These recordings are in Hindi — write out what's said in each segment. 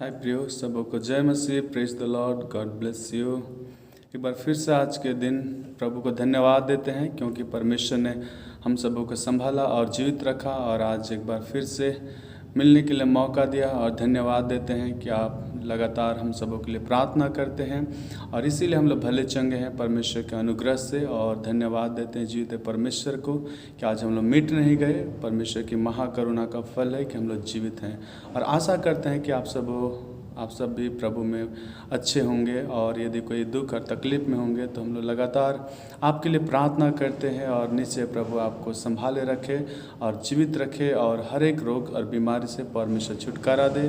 हाय प्रियो, सबको जय मसीह। Praise the Lord, God bless you. एक बार फिर से आज के दिन प्रभु को धन्यवाद देते हैं क्योंकि परमेश्वर ने हम सबों को संभाला और जीवित रखा और आज एक बार फिर से मिलने के लिए मौका दिया। और धन्यवाद देते हैं कि आप लगातार हम सबों के लिए प्रार्थना करते हैं और इसीलिए हम लोग भले चंगे हैं परमेश्वर के अनुग्रह से। और धन्यवाद देते हैं जीवित परमेश्वर को कि आज हम लोग मिट नहीं गए। परमेश्वर की महाकरुणा का फल है कि हम लोग जीवित हैं और आशा करते हैं कि आप सब भी प्रभु में अच्छे होंगे। और यदि कोई दुख और तकलीफ में होंगे तो हम लोग लगातार आपके लिए प्रार्थना करते हैं और निश्चय प्रभु आपको संभाले रखे और जीवित रखे और हर एक रोग और बीमारी से परमेश्वर छुटकारा दे।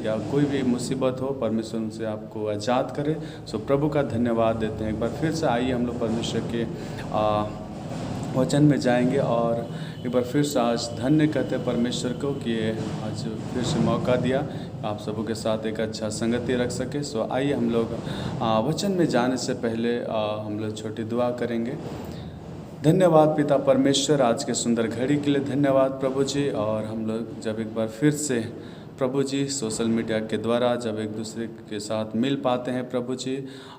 या कोई भी मुसीबत हो परमेश्वर उनसे आपको आज़ाद करे। सो प्रभु का धन्यवाद देते हैं। एक बार फिर से आइए हम लोग परमेश्वर के वचन में जाएंगे और एक बार फिर से आज धन्य कहते हैं परमेश्वर को कि आज फिर से मौका दिया आप सबों के साथ एक अच्छा संगति रख सके। सो आइए हम लोग वचन में जाने से पहले हम लोग छोटी दुआ करेंगे। धन्यवाद पिता परमेश्वर आज के सुंदर घड़ी के लिए धन्यवाद प्रभु जी। और हम लोग जब एक बार फिर से प्रभु जी सोशल मीडिया के द्वारा जब एक दूसरे के साथ मिल पाते हैं प्रभु जी,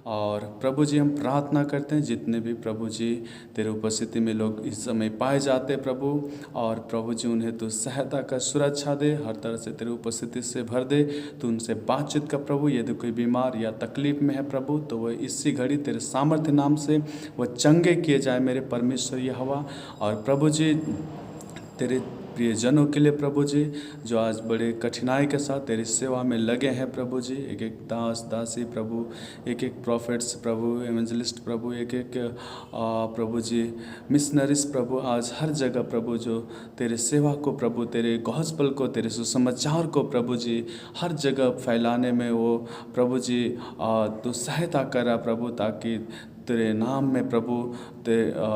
और प्रभु जी हम प्रार्थना करते हैं जितने भी प्रभु जी तेरे उपस्थिति में लोग इस समय पाए जाते हैं प्रभु, और प्रभु जी उन्हें तो सहायता कर सुरक्षा दे, हर तरह से तेरे उपस्थिति से भर दे। तो उनसे बातचीत कर प्रभु। यदि कोई बीमार या तकलीफ में है प्रभु तो वह इसी घड़ी तेरे सामर्थ्य नाम से वह चंगे किए जाए मेरे परमेश्वर यहोवा। और प्रभु जी तेरे प्रियजनों के लिए प्रभु जी जो आज बड़े कठिनाई के साथ तेरी सेवा में लगे हैं प्रभु जी, एक एक दास दासी प्रभु, एक एक प्रॉफिट्स प्रभु, एवेंजलिस्ट प्रभु, एक एक प्रभु जी मिशनरीज प्रभु, आज हर जगह प्रभु जो तेरे सेवा को प्रभु, तेरे गॉस्पेल को, तेरे सुसमाचार को प्रभु जी हर जगह फैलाने में वो प्रभु जी तो सहायता करा प्रभु, ताकि तेरे नाम में प्रभु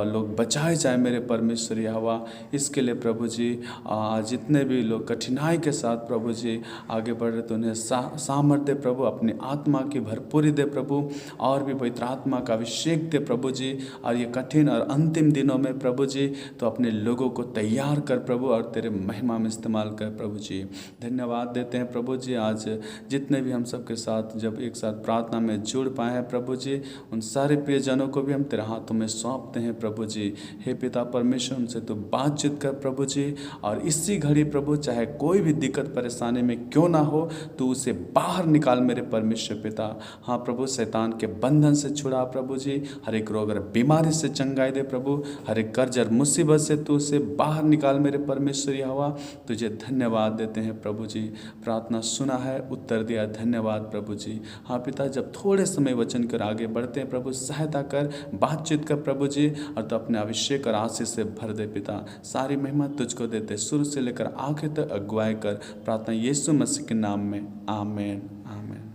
लोग बचाए जाए मेरे परमेश्वर यहोवा। इसके लिए प्रभु जी जितने भी लोग कठिनाई के साथ प्रभु जी आगे बढ़ रहे तो उन्हें सामर्थ्य दे प्रभु, अपनी आत्मा की भरपूरी दे प्रभु, और भी पवित्र आत्मा का अभिषेक दे प्रभु जी। और ये कठिन और अंतिम दिनों में प्रभु जी तो अपने लोगों को तैयार कर प्रभु और तेरे महिमा में इस्तेमाल कर प्रभु जी। धन्यवाद देते हैं प्रभु जी आज जितने भी हम सबके साथ जब एक साथ प्रार्थना में जुड़ पाए हैं प्रभु जी, उन सारे जनों को भी हम तेरे हाथों में सौंपते हैं प्रभु जी। हे पिता परमेश्वर उनसे तो बातचीत कर प्रभु जी, और इसी घड़ी प्रभु चाहे कोई भी दिक्कत परेशानी में क्यों ना हो तो उसे बाहर निकाल मेरे परमेश्वर पिता। हाँ प्रभु, शैतान के बंधन से छुड़ा प्रभु जी, हर एक रोग और बीमारी से चंगाई दे प्रभु, हर एक कर्ज और मुसीबत से तू उसे बाहर निकाल मेरे परमेश्वर यहोवा। तुझे धन्यवाद देते हैं प्रभु जी, प्रार्थना सुना है, उत्तर दिया, धन्यवाद प्रभु जी। हाँ पिता, जब थोड़े समय वचन कर आगे बढ़ते हैं प्रभु सहायता कर, बातचीत कर प्रभु जी, और तो अपने अभिषेक और आशीष से भर दे पिता। सारी महिमा तुझको देते, शुरू से लेकर आखिर तक अगुवाई कर, प्रार्थना यीशु मसीह के नाम में, आमेन आमेन।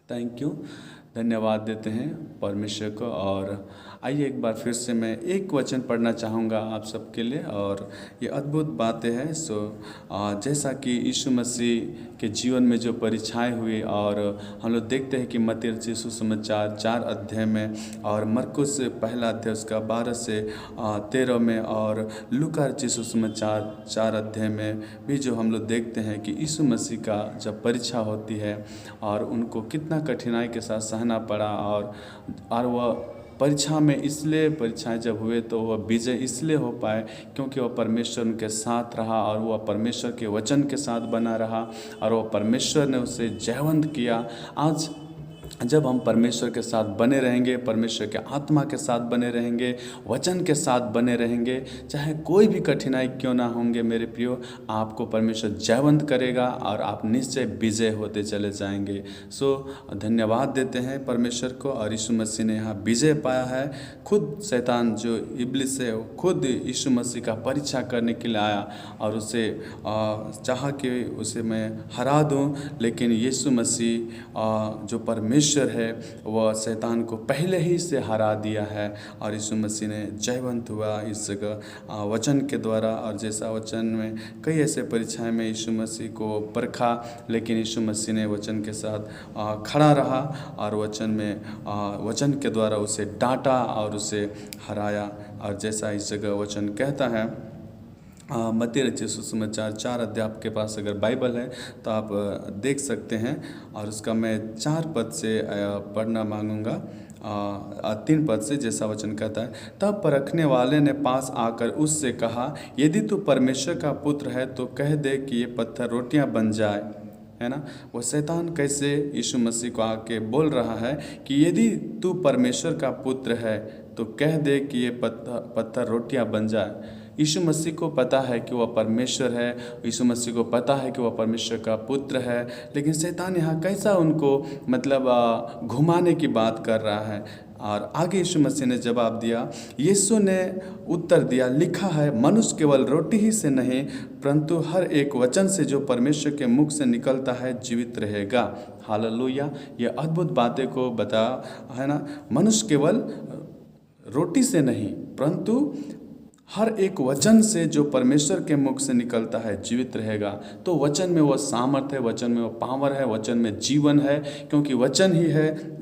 थैंक यू, धन्यवाद देते हैं परमेश्वर को। और आइए एक बार फिर से मैं एक वचन पढ़ना चाहूँगा आप सबके लिए, और ये अद्भुत बातें हैं। सो जैसा कि यीशु मसीह के जीवन में जो परीक्षाएं हुई, और हम लोग देखते हैं कि मत्ती रचित सुसमाचार 4 अध्याय में, और मरकुस पहला अध्याय उसका 12 से 13 में, और लूका रचित सुसमाचार 4 अध्याय में भी जो हम लोग देखते हैं कि यीशु मसीह का जब परीक्षा होती है और उनको कितना कठिनाई के साथ सहना पड़ा, और वह परीक्षा में इसलिए परीक्षाएं जब हुए तो वह विजय इसलिए हो पाए क्योंकि वह परमेश्वर उनके साथ रहा, और वह परमेश्वर के वचन के साथ बना रहा, और वह परमेश्वर ने उसे जयवंत किया। आज जब हम परमेश्वर के साथ बने रहेंगे, परमेश्वर के आत्मा के साथ बने रहेंगे, वचन के साथ बने रहेंगे, चाहे कोई भी कठिनाई क्यों ना होंगे मेरे प्रियो, आपको परमेश्वर जयवंत करेगा और आप निश्चय विजय होते चले जाएंगे। सो धन्यवाद देते हैं परमेश्वर को। और यीशु मसीह ने यहाँ विजय पाया है। खुद शैतान जो इब्लिस है वो खुद यीशु मसीह का परीक्षा करने के लिए आया और उसे चाहा कि उसे मैं हरा दूँ, लेकिन यीशु मसीह जो परमेश्वर है वह शैतान को पहले ही से हरा दिया है, और यीशु मसीह ने जयवंत हुआ इस जगह वचन के द्वारा। और जैसा वचन में कई ऐसे परीक्षाएं में यीशु मसीह को परखा, लेकिन यीशु मसीह ने वचन के साथ खड़ा रहा और वचन के द्वारा उसे डांटा और उसे हराया। और जैसा इस जगह वचन कहता है मत्ती रचित सुसमाचार 4 अध्याय आपके पास अगर बाइबल है तो आप देख सकते हैं। और उसका मैं 4 पद से पढ़ना मांगूंगा, 3 पद से, जैसा वचन कहता है। तब परखने वाले ने पास आकर उससे कहा, यदि तू परमेश्वर का पुत्र है तो कह दे कि ये पत्थर रोटियां बन जाए। है ना, वो शैतान कैसे यीशु मसीह को आके बोल रहा है कि यदि तू परमेश्वर का पुत्र है तो कह दे कि ये पत्थर रोटियां बन जाए। यीशु मसीह को पता है कि वह परमेश्वर है, यीशु मसीह को पता है कि वह परमेश्वर का पुत्र है, लेकिन शैतान यहाँ कैसा उनको मतलब घुमाने की बात कर रहा है। और आगे यीशु मसीह ने जवाब दिया, यीशु ने उत्तर दिया, लिखा है, मनुष्य केवल रोटी ही से नहीं परंतु हर एक वचन से जो परमेश्वर के मुख से निकलता है जीवित रहेगा। हालेलुया। ये अद्भुत बातें को बता, है ना, मनुष्य केवल रोटी से नहीं परंतु हर एक वचन से जो परमेश्वर के मुख से निकलता है जीवित रहेगा। तो वचन में वो सामर्थ है, वचन में वो पावर है, वचन में जीवन है, क्योंकि वचन ही है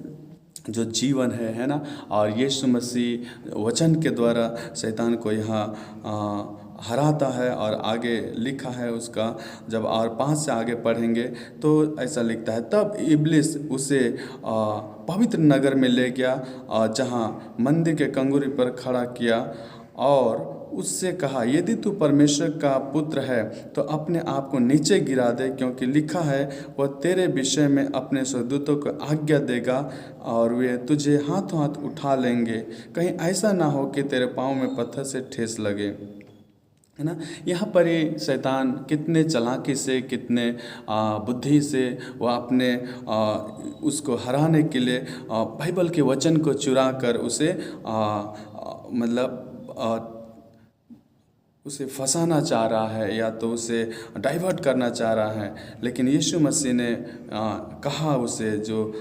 जो जीवन है ना। और यीशु मसीह वचन के द्वारा शैतान को यहाँ हराता है। और आगे लिखा है उसका, जब और 5 से आगे पढ़ेंगे तो ऐसा लिखता है, तब इब्लिस उसे पवित्र नगर में ले गया जहाँ मंदिर के कंगूरी पर खड़ा किया और उससे कहा, यदि तू परमेश्वर का पुत्र है तो अपने आप को नीचे गिरा दे, क्योंकि लिखा है, वह तेरे विषय में अपने स्वर्गदूतों को आज्ञा देगा और वे तुझे हाथों हाथ उठा लेंगे, कहीं ऐसा ना हो कि तेरे पाँव में पत्थर से ठेस लगे। है ना, यहाँ पर ये शैतान कितने चालाकी से, कितने बुद्धि से वह अपने उसको हराने के लिए बाइबल के वचन को चुरा कर उसे मतलब उसे फंसाना चाह रहा है या तो उसे डाइवर्ट करना चाह रहा है। लेकिन यीशु मसीह ने कहा उसे, जो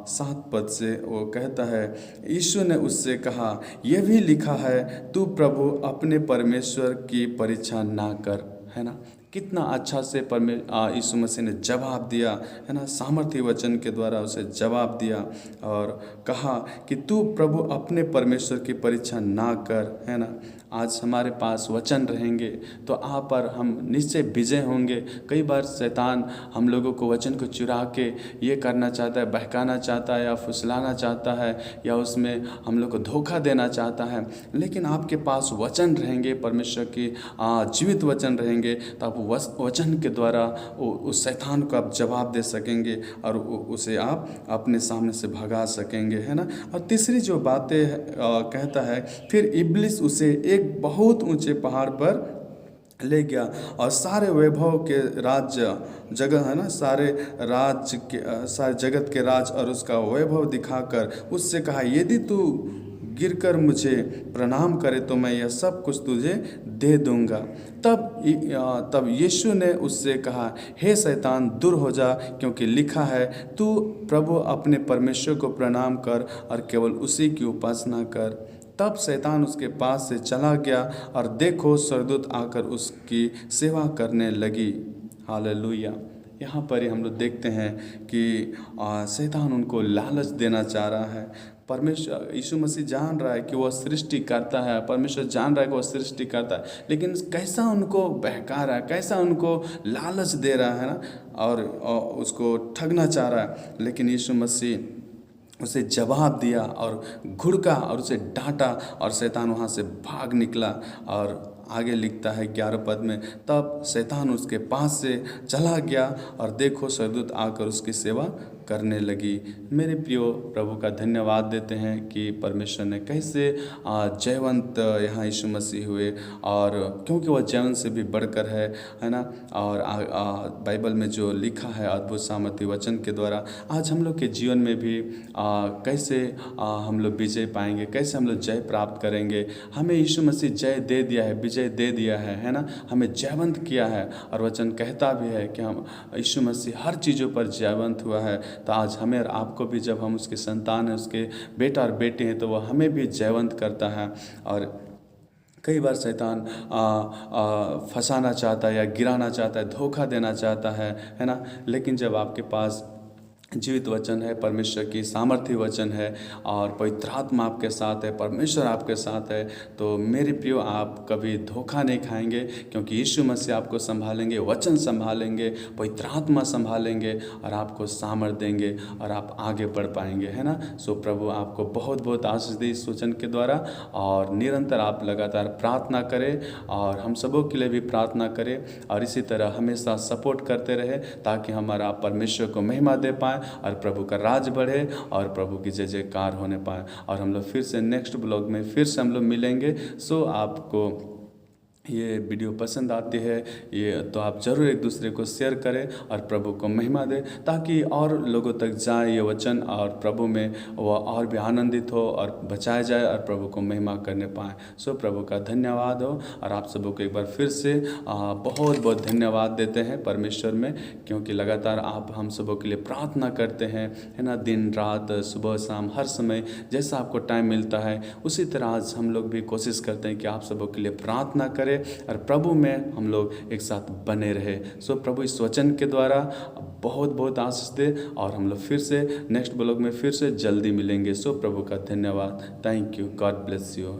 7 पद से वो कहता है, यीशु ने उससे कहा, यह भी लिखा है, तू प्रभु अपने परमेश्वर की परीक्षा ना कर। है ना, कितना अच्छा से यीशु मसीह ने जवाब दिया, है ना, सामर्थ्य वचन के द्वारा उसे जवाब दिया और कहा कि तू प्रभु अपने परमेश्वर की परीक्षा ना कर। है ना, आज हमारे पास वचन रहेंगे तो आप पर हम निश्चय विजय होंगे। कई बार शैतान हम लोगों को वचन को चुरा के ये करना चाहता है, बहकाना चाहता है या फुसलाना चाहता है या उसमें हम लोग को धोखा देना चाहता है। लेकिन आपके पास वचन रहेंगे, परमेश्वर की जीवित वचन रहेंगे, तो आप वचन के द्वारा उस शैतान को आप जवाब दे सकेंगे और उसे आप अपने सामने से भगा सकेंगे। है ना, और तीसरी जो बातें कहता है, फिर इब्लिस उसे एक बहुत ऊंचे पहाड़ पर ले गया और सारे वैभव के राज्य जगह, है ना, सारे जगत के राज और उसका वैभव दिखाकर उससे कहा, यदि तू गिरकर मुझे प्रणाम करे तो मैं यह सब कुछ तुझे दे दूंगा। तब यीशु ने उससे कहा, हे शैतान दूर हो जा, क्योंकि लिखा है, तू प्रभु अपने परमेश्वर को प्रणाम कर और केवल उसी की उपासना कर। तब शैतान उसके पास से चला गया और देखो स्वर्गदूत आकर उसकी सेवा करने लगी। हालेलुया। यहाँ पर ही हम लोग देखते हैं कि शैतान उनको लालच देना चाह रहा है। परमेश्वर यीशु मसीह जान रहा है कि वह सृष्टि करता है, परमेश्वर जान रहा है कि वह सृष्टि करता है, लेकिन कैसा उनको बहका रहा है, कैसा उनको लालच दे रहा है ना, और उसको ठगना चाह रहा है। लेकिन यीशु मसीह उसे जवाब दिया और घुड़का और उसे डांटा और शैतान वहाँ से भाग निकला। और आगे लिखता है 11 पद में, तब शैतान उसके पास से चला गया और देखो स्वर्गदूत आकर उसकी सेवा करने लगी। मेरे प्रियो, प्रभु का धन्यवाद देते हैं कि परमेश्वर ने कैसे जयवंत यहाँ यीशु मसीह हुए, और क्योंकि वह जयवंत से भी बढ़कर है ना। और बाइबल में जो लिखा है अद्भुत सामर्थ्य वचन के द्वारा आज हम लोग के जीवन में भी कैसे हम लोग विजय पाएंगे, कैसे हम लोग जय प्राप्त करेंगे। हमें यीशु मसीह जय दे दिया है, विजय दे दिया है ना, हमें जयवंत किया है। और वचन कहता भी है कि हम यीशु मसीह हर चीज़ों पर जयवंत हुआ है। तो आज हमें और आपको भी, जब हम उसके संतान हैं, उसके बेटा और बेटे हैं, तो वह हमें भी जयवंत करता है। और कई बार शैतान फंसाना चाहता है या गिराना चाहता है, धोखा देना चाहता है ना। लेकिन जब आपके पास जीवित वचन है, परमेश्वर की सामर्थ्य वचन है और पवित्र आत्मा आपके साथ है, परमेश्वर आपके साथ है। तो मेरे प्रियो, आप कभी धोखा नहीं खाएंगे, क्योंकि यीशु मसीह आपको संभालेंगे, वचन संभालेंगे, पवित्र आत्मा संभालेंगे और आपको सामर्थ्य देंगे और आप आगे बढ़ पाएंगे, है ना। सो प्रभु आपको बहुत बहुत आशीष दे इस वचन के द्वारा, और निरंतर आप लगातार प्रार्थना करें और हम सबों के लिए भी प्रार्थना करें, और इसी तरह हमेशा सपोर्ट करते रहे ताकि हमारा परमेश्वर को महिमा दे पाए और प्रभु का राज बढ़े और प्रभु की जय जयकार होने पाए। और हम लोग फिर से नेक्स्ट ब्लॉग में फिर से हम लोग मिलेंगे। सो आपको ये वीडियो पसंद आती है ये तो आप ज़रूर एक दूसरे को शेयर करें और प्रभु को महिमा दें, ताकि और लोगों तक जाए ये वचन और प्रभु में वह और भी आनंदित हो और बचाया जाए और प्रभु को महिमा करने पाए। सो प्रभु का धन्यवाद हो, और आप सबों को एक बार फिर से बहुत बहुत धन्यवाद देते हैं परमेश्वर में, क्योंकि लगातार आप हम सबों के लिए प्रार्थना करते हैं, है ना। दिन रात सुबह शाम हर समय जैसा आपको टाइम मिलता है उसी तरह आज हम लोग भी कोशिश करते हैं कि आप सबों के लिए प्रार्थना करें और प्रभु में हम लोग एक साथ बने रहे। सो प्रभु इस वचन के द्वारा बहुत बहुत आशीष दे, और हम लोग फिर से नेक्स्ट ब्लॉग में फिर से जल्दी मिलेंगे। सो प्रभु का धन्यवाद। Thank you. God bless you.